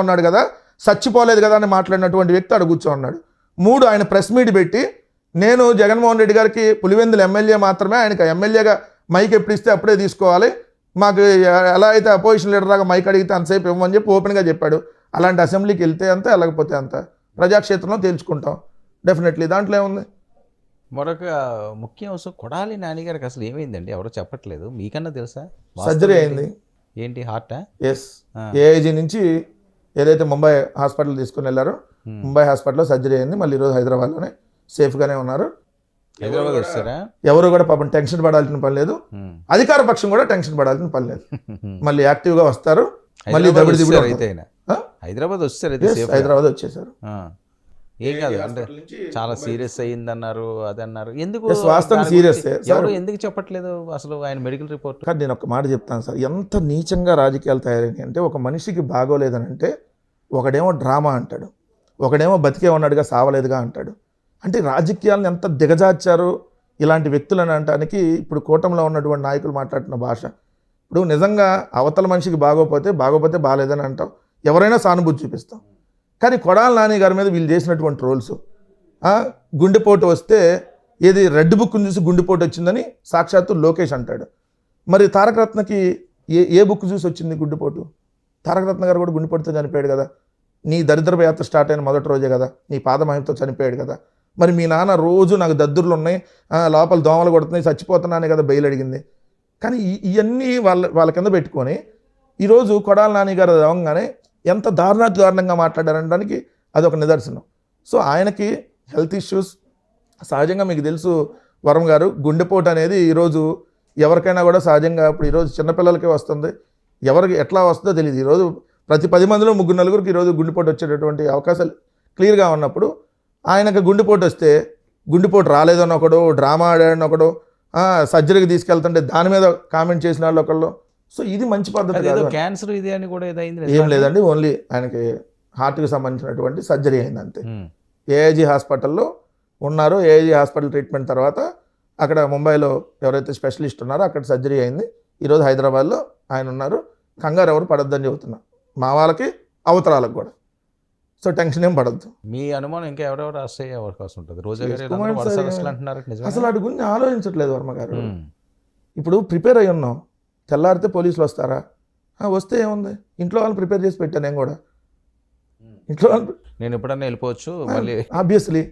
ఉన్నాడు కదా, చచ్చిపోలేదు కదా అని మాట్లాడినటువంటి వ్యక్తి అక్కడ కూర్చోన్నాడు. 3 ఆయన ప్రెస్ మీట్ పెట్టి నేను జగన్మోహన్ రెడ్డి గారికి పులివెందుల ఎమ్మెల్యే మాత్రమే, ఆయనకు ఎమ్మెల్యేగా మైక్ ఎప్పుడు ఇస్తే అప్పుడే తీసుకోవాలి, మాకు ఎలా అయితే అపోజిషన్ లీడర్ లాగా మైక్ అడిగితే అంతసేపు ఇవ్వమని చెప్పి ఓపెన్గా చెప్పాడు. అలాంటి అసెంబ్లీకి వెళ్తే అంత, వెళ్ళకపోతే అంత, ప్రజాక్షేత్రంలో తేల్చుకుంటాం డెఫినెట్లీ, దాంట్లో ఏముంది. మరొక ముఖ్య అంశం, కొడాలి నాని గారికి అసలు ఏమైందండి, ఎవరో చెప్పట్లేదు, మీకన్నా తెలుసా? సర్జరీ అయింది. ఏంటి, హార్టా? ఎస్, ఏఐజీ నుంచి ఏదైతే ముంబై హాస్పిటల్ తీసుకుని వెళ్ళారో, ముంబై హాస్పిటల్లో సర్జరీ అయింది. మళ్ళీ ఈరోజు హైదరాబాద్లోనే సేఫ్గానే ఉన్నారు. హైదరాబాద్ వస్తారా? ఎవరు కూడా పాపం టెన్షన్ పడాల్సిన పని లేదు, అధికార పక్షం కూడా టెన్షన్ పడాల్సిన పని లేదు. మళ్ళీ యాక్టివ్గా వస్తారు. మళ్ళీ హైదరాబాద్ వస్తారు, హైదరాబాద్ వచ్చేసారు. ఏం కాదు అంటే చాలా సీరియస్ అయ్యిందన్నారు, అదన్నారు. ఎందుకు వాస్తవం సీరియస్ ఎవరు ఎందుకు చెప్పట్లేదు అసలు ఆయన మెడికల్ రిపోర్ట్? కానీ నేను ఒక మాట చెప్తాను సార్, ఎంత నీచంగా రాజకీయాలు తయారైనాయి అంటే, ఒక మనిషికి బాగోలేదని అంటే ఒకడేమో డ్రామా అంటాడు, ఒకడేమో బతికే ఉన్నాడుగా సావలేదుగా అంటాడు. అంటే రాజకీయాలను ఎంత దిగజార్చారు ఇలాంటి వ్యక్తులని అనడానికి ఇప్పుడు కూటమిలో ఉన్నటువంటి నాయకులు మాట్లాడుతున్న భాష. ఇప్పుడు నిజంగా అవతల మనిషికి బాగోపోతే బాగోలేదని అంటాం, ఎవరైనా సానుభూతి చూపిస్తాం. కానీ కొడాలి నాని గారి మీద వీళ్ళు చేసినటువంటి రోల్స్, గుండెపోటు వస్తే ఏది రెడ్ బుక్ని చూసి గుండెపోటు వచ్చిందని సాక్షాత్తు లోకేష్ అంటాడు. మరి తారకరత్నకి ఏ బుక్ చూసి వచ్చింది గుండెపోటు? తారకరత్న గారు కూడా గుండెపోటుతో చనిపోయాడు కదా, నీ దరిద్రపు యాత్ర స్టార్ట్ అయిన మొదటి రోజే కదా, నీ పాదమహిమతో చనిపోయాడు కదా. మరి మీ నాన్న రోజు నాకు దద్దుర్లు ఉన్నాయి, లోపల దోమలు కొడుతున్నాయి, చచ్చిపోతున్నానే కదా బెయిల్ అడిగింది. కానీ ఇవన్నీ వాళ్ళ కింద పెట్టుకొని ఈరోజు కొడాలి నాని గారు అవ్వగానే ఎంత దారుణంగా మాట్లాడారనడానికి అదొక నిదర్శనం. సో ఆయనకి హెల్త్ ఇష్యూస్ సహజంగా మీకు తెలుసు వరం గారు, గుండెపోటు అనేది ఈరోజు ఎవరికైనా కూడా సహజంగా, ఇప్పుడు ఈరోజు చిన్నపిల్లలకే వస్తుంది, ఎవరికి ఎట్లా వస్తుందో తెలియదు. ఈరోజు ప్రతి 10 మందిలో 3-4 ఈరోజు గుండెపోటు వచ్చేటటువంటి అవకాశాలు క్లియర్గా ఉన్నప్పుడు, ఆయనకు గుండెపోటు వస్తే గుండెపోటు రాలేదని ఒకడు, డ్రామా ఆడాడని ఒకడు, సర్జరీకి తీసుకెళ్తుంటే దాని మీద కామెంట్ చేసిన వాళ్ళు ఒకళ్ళు. సో ఇది మంచి పద్ధతి కాదు. క్యాన్సర్ ఇది అని కూడా ఏం లేదండి, ఓన్లీ ఆయనకి హార్ట్కి సంబంధించినటువంటి సర్జరీ అయింది అంతే. ఏఐజీ హాస్పిటల్లో ఉన్నారు, ఏఐజీ హాస్పిటల్ ట్రీట్మెంట్ తర్వాత అక్కడ ముంబైలో ఎవరైతే స్పెషలిస్ట్ ఉన్నారో అక్కడ సర్జరీ అయింది. ఈరోజు హైదరాబాద్లో ఆయన ఉన్నారు. కంగారు ఎవరు పడొద్దని చెబుతున్నారు, మా వాళ్ళకి అవతరాలకు కూడా. సో టెన్షన్ ఏం పడద్దు. మీ అనుమానం ఇంకా ఎవరెవరు అరెస్ట్ అయ్యే అవకాశం ఉంటుంది? రోజా గారు అసలు వాటి గురించి ఆలోచించట్లేదు వర్మ గారు. ఇప్పుడు ప్రిపేర్ అయ్యి ఉన్నాం, తెల్లారితే పోలీసులు వస్తారా? వస్తే ఏముంది, ఇంట్లో వాళ్ళని ప్రిపేర్ చేసి పెట్టాను నేను కూడా. ఇంట్లో నేను ఎప్పుడన్నా వెళ్ళిపోవచ్చు మళ్ళీ, ఆబ్వియస్లీ